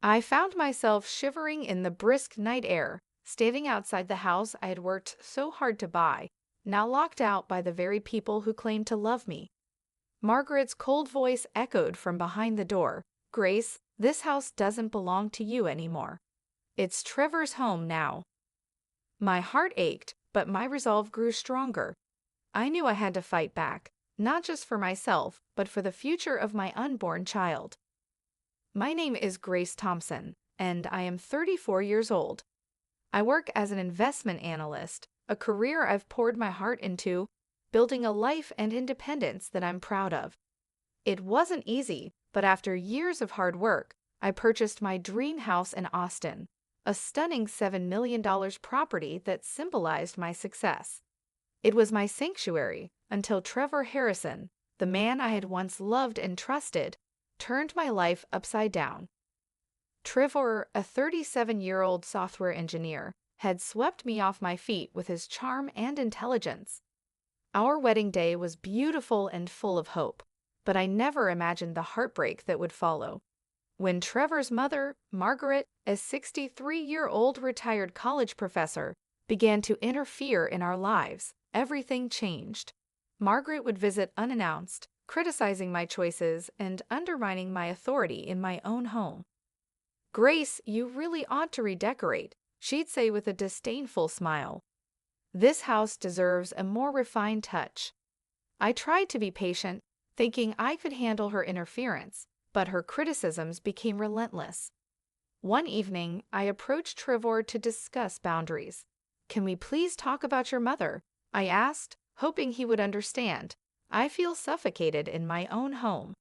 I found myself shivering in the brisk night air, standing outside the house I had worked so hard to buy, now locked out by the very people who claimed to love me. Margaret's cold voice echoed from behind the door. "Grace, this house doesn't belong to you anymore. It's Trevor's home now." My heart ached, but my resolve grew stronger. I knew I had to fight back, not just for myself, but for the future of my unborn child. My name is Grace Thompson, and I am 34 years old. I work as an investment analyst, a career I've poured my heart into, building a life and independence that I'm proud of. It wasn't easy, but after years of hard work, I purchased my dream house in Austin, a stunning $7 million property that symbolized my success. It was my sanctuary until Trevor Harrison, the man I had once loved and trusted, turned my life upside down. Trevor, a 37-year-old software engineer, had swept me off my feet with his charm and intelligence. Our wedding day was beautiful and full of hope, but I never imagined the heartbreak that would follow. When Trevor's mother, Margaret, a 63-year-old retired college professor, began to interfere in our lives, everything changed. Margaret would visit unannounced, criticizing my choices and undermining my authority in my own home. "Grace, you really ought to redecorate," she'd say with a disdainful smile. "This house deserves a more refined touch." I tried to be patient, thinking I could handle her interference, but her criticisms became relentless. One evening, I approached Trevor to discuss boundaries. "Can we please talk about your mother?" I asked, hoping he would understand. "I feel suffocated in my own home."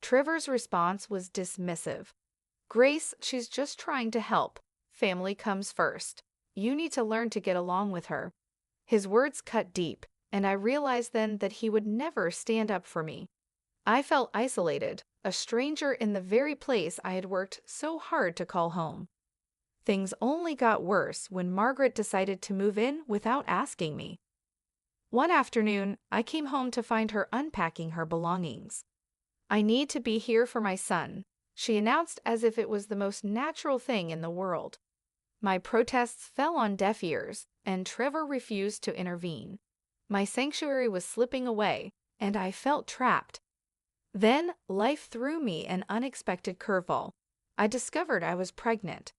Trevor's response was dismissive. "Grace, she's just trying to help. Family comes first. You need to learn to get along with her." His words cut deep, and I realized then that he would never stand up for me. I felt isolated, a stranger in the very place I had worked so hard to call home. Things only got worse when Margaret decided to move in without asking me. One afternoon, I came home to find her unpacking her belongings. "I need to be here for my son," she announced as if it was the most natural thing in the world. My protests fell on deaf ears, and Trevor refused to intervene. My sanctuary was slipping away, and I felt trapped. Then, life threw me an unexpected curveball. I discovered I was pregnant.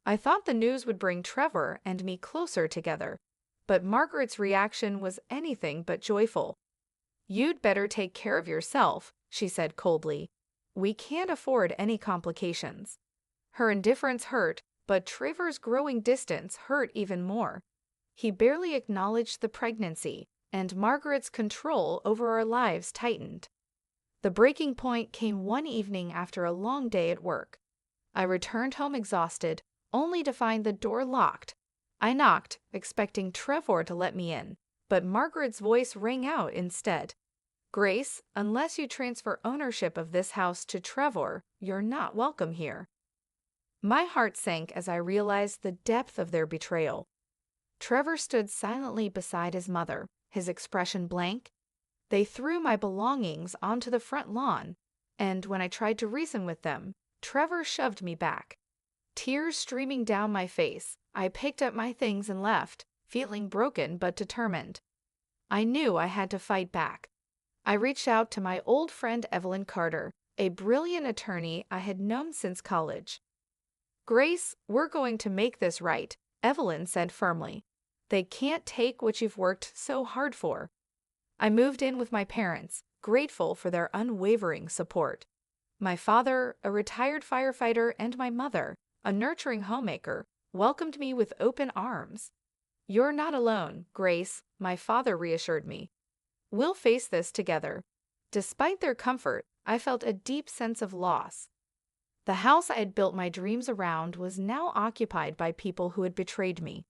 I thought the news would bring Trevor and me closer together, but Margaret's reaction was anything but joyful. "You'd better take care of yourself," she said coldly. "We can't afford any complications." Her indifference hurt, but Trevor's growing distance hurt even more. He barely acknowledged the pregnancy, and Margaret's control over our lives tightened. The breaking point came one evening after a long day at work. I returned home exhausted, only to find the door locked. I knocked, expecting Trevor to let me in, but Margaret's voice rang out instead. "Grace, unless you transfer ownership of this house to Trevor, you're not welcome here." My heart sank as I realized the depth of their betrayal. Trevor stood silently beside his mother, his expression blank. They threw my belongings onto the front lawn, and when I tried to reason with them, Trevor shoved me back. Tears streaming down my face, I picked up my things and left, feeling broken but determined. I knew I had to fight back. I reached out to my old friend Evelyn Carter, a brilliant attorney I had known since college. "Grace, we're going to make this right," Evelyn said firmly. "They can't take what you've worked so hard for." I moved in with my parents, grateful for their unwavering support. My father, a retired firefighter, and my mother, a nurturing homemaker, welcomed me with open arms. "You're not alone, Grace," my father reassured me. "We'll face this together." Despite their comfort, I felt a deep sense of loss. The house I had built my dreams around was now occupied by people who had betrayed me.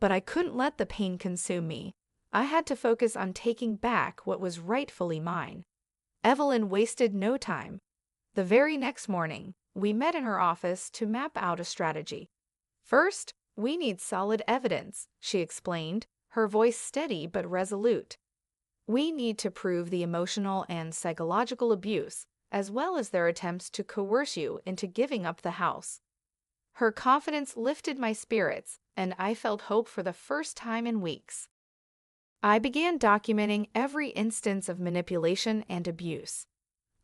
But I couldn't let the pain consume me. I had to focus on taking back what was rightfully mine. Evelyn wasted no time. The very next morning, we met in her office to map out a strategy. "First, we need solid evidence," she explained, her voice steady but resolute. "We need to prove the emotional and psychological abuse, as well as their attempts to coerce you into giving up the house. Her confidence lifted my spirits, and I felt hope for the first time in weeks. I began documenting every instance of manipulation and abuse.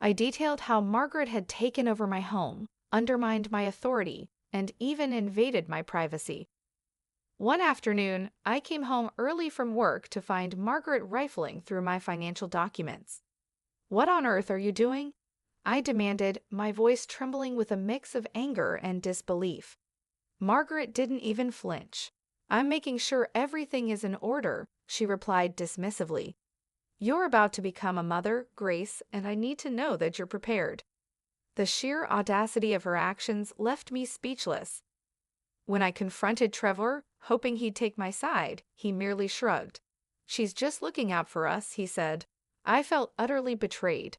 I detailed how Margaret had taken over my home, undermined my authority, and even invaded my privacy. One afternoon, I came home early from work to find Margaret rifling through my financial documents. "What on earth are you doing?" I demanded, my voice trembling with a mix of anger and disbelief. Margaret didn't even flinch. "I'm making sure everything is in order," she replied dismissively. "You're about to become a mother, Grace, and I need to know that you're prepared." The sheer audacity of her actions left me speechless. When I confronted Trevor, hoping he'd take my side, he merely shrugged. "She's just looking out for us," he said. I felt utterly betrayed.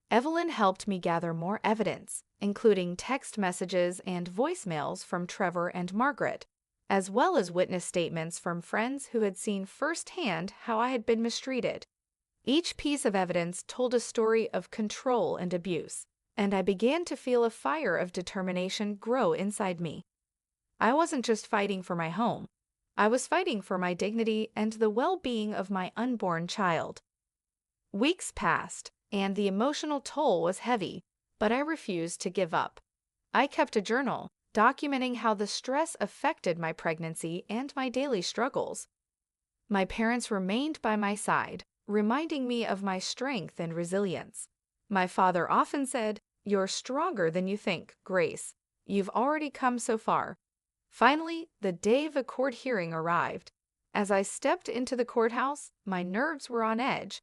Evelyn helped me gather more evidence, including text messages and voicemails from Trevor and Margaret, as well as witness statements from friends who had seen firsthand how I had been mistreated. Each piece of evidence told a story of control and abuse, and I began to feel a fire of determination grow inside me. I wasn't just fighting for my home. I was fighting for my dignity and the well-being of my unborn child. Weeks passed, and the emotional toll was heavy, but I refused to give up. I kept a journal, documenting how the stress affected my pregnancy and my daily struggles. My parents remained by my side, reminding me of my strength and resilience. My father often said, "You're stronger than you think, Grace. You've already come so far." Finally, the day of the court hearing arrived. As I stepped into the courthouse, my nerves were on edge.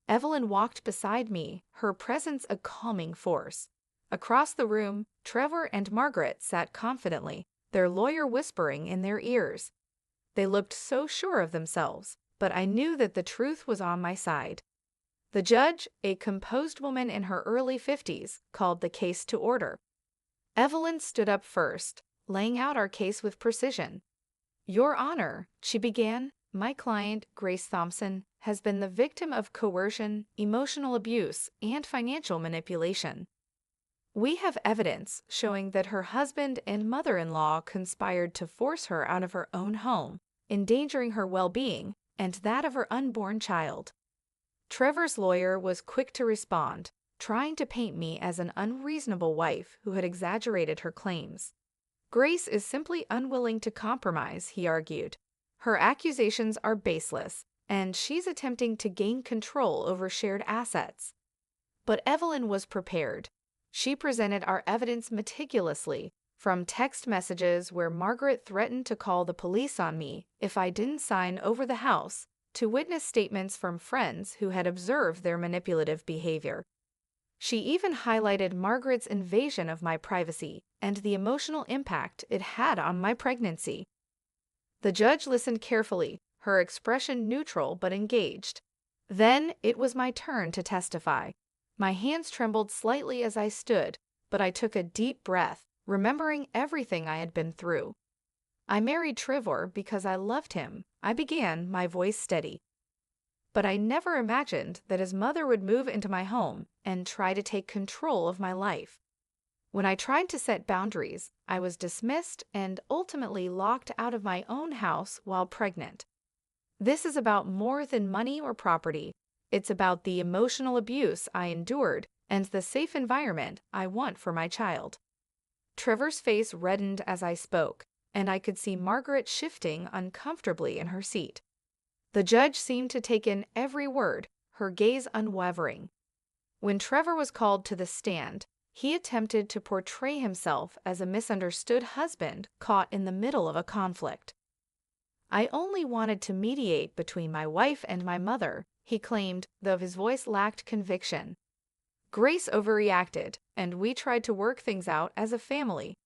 Evelyn walked beside me, her presence a calming force. Across the room, Trevor and Margaret sat confidently, their lawyer whispering in their ears. They looked so sure of themselves, but I knew that the truth was on my side. The judge, a composed woman in her early 50s, called the case to order. Evelyn stood up first, laying out our case with precision. "Your Honor," she began, "my client, Grace Thompson, has been the victim of coercion, emotional abuse, and financial manipulation. We have evidence showing that her husband and mother-in-law conspired to force her out of her own home, endangering her well-being and that of her unborn child." Trevor's lawyer was quick to respond, trying to paint me as an unreasonable wife who had exaggerated her claims. "Grace is simply unwilling to compromise," he argued. "Her accusations are baseless, and she's attempting to gain control over shared assets." But Evelyn was prepared. She presented our evidence meticulously, from text messages where Margaret threatened to call the police on me if I didn't sign over the house, to witness statements from friends who had observed their manipulative behavior. She even highlighted Margaret's invasion of my privacy and the emotional impact it had on my pregnancy. The judge listened carefully, her expression neutral but engaged. Then it was my turn to testify. My hands trembled slightly as I stood, but I took a deep breath, remembering everything I had been through. "I married Trevor because I loved him," I began, my voice steady. "But I never imagined that his mother would move into my home and try to take control of my life. When I tried to set boundaries, I was dismissed and ultimately locked out of my own house while pregnant. This is about more than money or property. It's about the emotional abuse I endured and the safe environment I want for my child." Trevor's face reddened as I spoke, and I could see Margaret shifting uncomfortably in her seat. The judge seemed to take in every word, her gaze unwavering. When Trevor was called to the stand, he attempted to portray himself as a misunderstood husband caught in the middle of a conflict. "I only wanted to mediate between my wife and my mother," he claimed, though his voice lacked conviction. "Grace overreacted, and we tried to work things out as a family."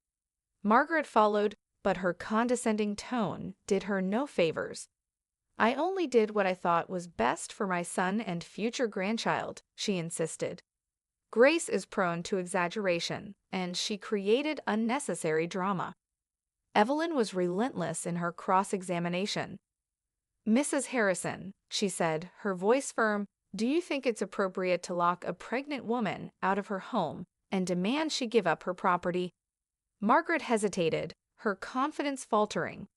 Margaret followed, but her condescending tone did her no favors. "I only did what I thought was best for my son and future grandchild," she insisted. "Grace is prone to exaggeration, and she created unnecessary drama." Evelyn was relentless in her cross-examination. "Mrs. Harrison," she said, her voice firm, Do you think it's appropriate to lock a pregnant woman out of her home and demand she give up her property? Margaret hesitated, her confidence faltering.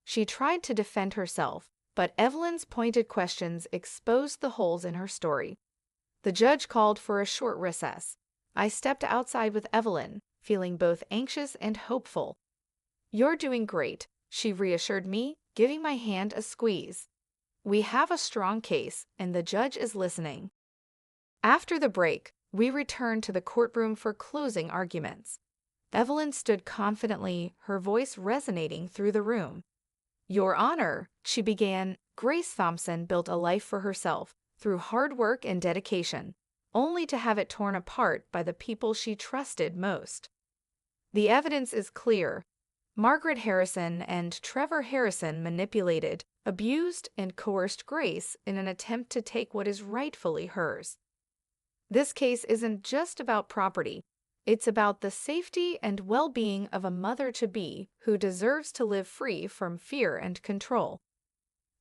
She tried to defend herself, but Evelyn's pointed questions exposed the holes in her story. The judge called for a short recess. I stepped outside with Evelyn, feeling both anxious and hopeful. "You're doing great," she reassured me, giving my hand a squeeze. "We have a strong case, and the judge is listening." After the break, we returned to the courtroom for closing arguments. Evelyn stood confidently, her voice resonating through the room. "Your Honor," she began, "Grace Thompson built a life for herself through hard work and dedication, only to have it torn apart by the people she trusted most. The evidence is clear. Margaret Harrison and Trevor Harrison manipulated, abused, and coerced Grace in an attempt to take what is rightfully hers. This case isn't just about property. It's about the safety and well-being of a mother-to-be who deserves to live free from fear and control."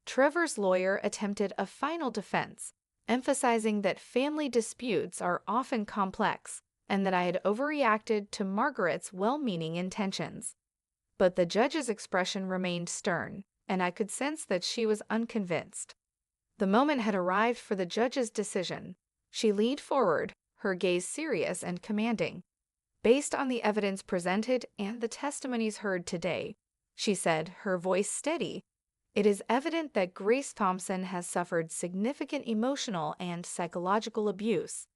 Trevor's lawyer attempted a final defense, emphasizing that family disputes are often complex and that I had overreacted to Margaret's well-meaning intentions. But the judge's expression remained stern, and I could sense that she was unconvinced. The moment had arrived for the judge's decision. She leaned forward, her gaze serious and commanding. "Based on the evidence presented and the testimonies heard today," she said, her voice steady, "it is evident that Grace Thompson has suffered significant emotional and psychological abuse.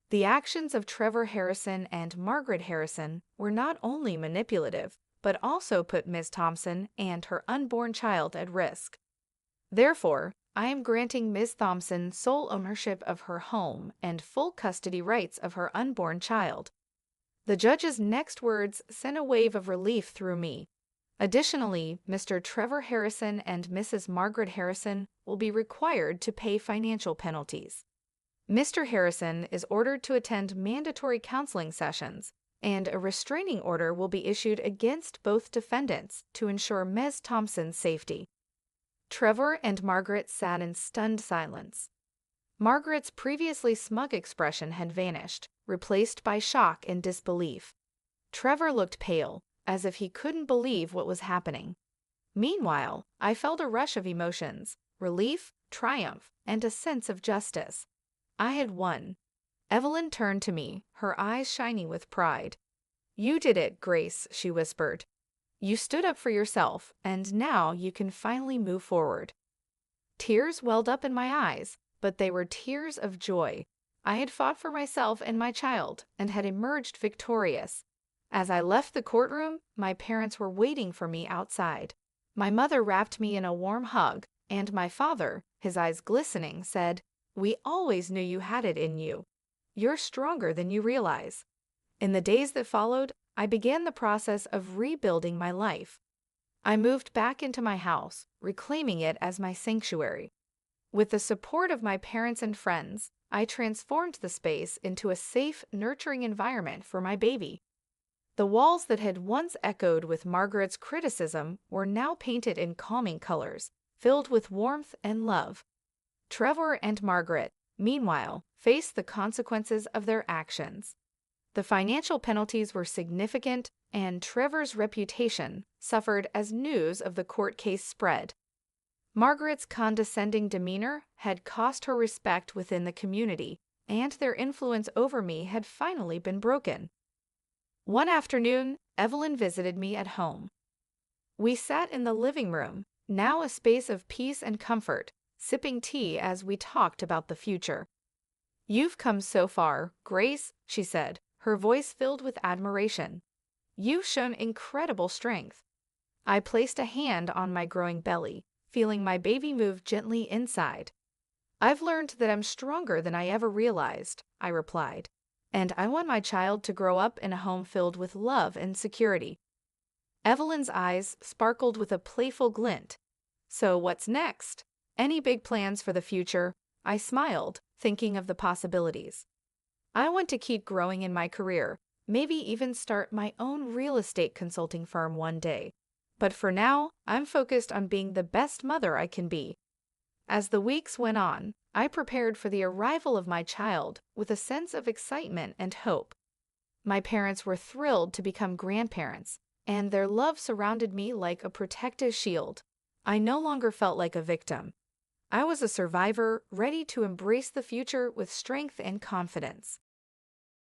The actions of Trevor Harrison and Margaret Harrison were not only manipulative, but also put Ms. Thompson and her unborn child at risk. Therefore, I am granting Ms. Thompson sole ownership of her home and full custody rights of her unborn child." The judge's next words sent a wave of relief through me. Additionally, Mr. Trevor Harrison and Mrs. Margaret Harrison will be required to pay financial penalties. Mr. Harrison is ordered to attend mandatory counseling sessions, and a restraining order will be issued against both defendants to ensure Ms. Thompson's safety. Trevor and Margaret sat in stunned silence. Margaret's previously smug expression had vanished, replaced by shock and disbelief. Trevor looked pale, as if he couldn't believe what was happening. Meanwhile, I felt a rush of emotions: relief, triumph, and a sense of justice. I had won. Evelyn turned to me, her eyes shining with pride. "You did it, Grace," she whispered. "You stood up for yourself, and now you can finally move forward." Tears welled up in my eyes, but they were tears of joy. I had fought for myself and my child, and had emerged victorious. As I left the courtroom, my parents were waiting for me outside. My mother wrapped me in a warm hug, and my father, his eyes glistening, said, "We always knew you had it in you. You're stronger than you realize." In the days that followed, I began the process of rebuilding my life. I moved back into my house, reclaiming it as my sanctuary. With the support of my parents and friends, I transformed the space into a safe, nurturing environment for my baby. The walls that had once echoed with Margaret's criticism were now painted in calming colors, filled with warmth and love. Trevor and Margaret, meanwhile, faced the consequences of their actions. The financial penalties were significant, and Trevor's reputation suffered as news of the court case spread. Margaret's condescending demeanor had cost her respect within the community, and their influence over me had finally been broken. One afternoon, Evelyn visited me at home. We sat in the living room, now a space of peace and comfort, sipping tea as we talked about the future. "You've come so far, Grace," she said, her voice filled with admiration. "You've shown incredible strength." I placed a hand on my growing belly, feeling my baby move gently inside. "I've learned that I'm stronger than I ever realized," I replied, "and I want my child to grow up in a home filled with love and security." Evelyn's eyes sparkled with a playful glint. "So what's next? Any big plans for the future?" I smiled, thinking of the possibilities. "I want to keep growing in my career, maybe even start my own real estate consulting firm one day. But for now, I'm focused on being the best mother I can be." As the weeks went on, I prepared for the arrival of my child with a sense of excitement and hope. My parents were thrilled to become grandparents, and their love surrounded me like a protective shield. I no longer felt like a victim. I was a survivor, ready to embrace the future with strength and confidence.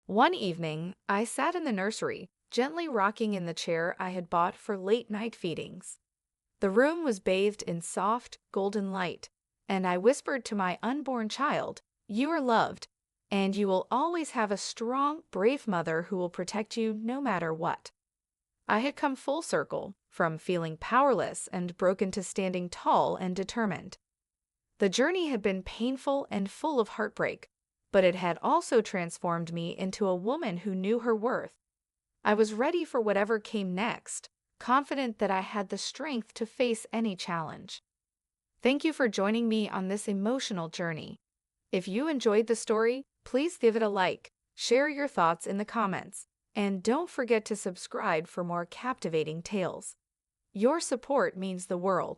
One evening, I sat in the nursery, gently rocking in the chair I had bought for late-night feedings. The room was bathed in soft, golden light, and I whispered to my unborn child, "You are loved, and you will always have a strong, brave mother who will protect you no matter what." I had come full circle, from feeling powerless and broken to standing tall and determined. The journey had been painful and full of heartbreak, but it had also transformed me into a woman who knew her worth. I was ready for whatever came next, confident that I had the strength to face any challenge. Thank you for joining me on this emotional journey. If you enjoyed the story, please give it a like, share your thoughts in the comments, and don't forget to subscribe for more captivating tales. Your support means the world.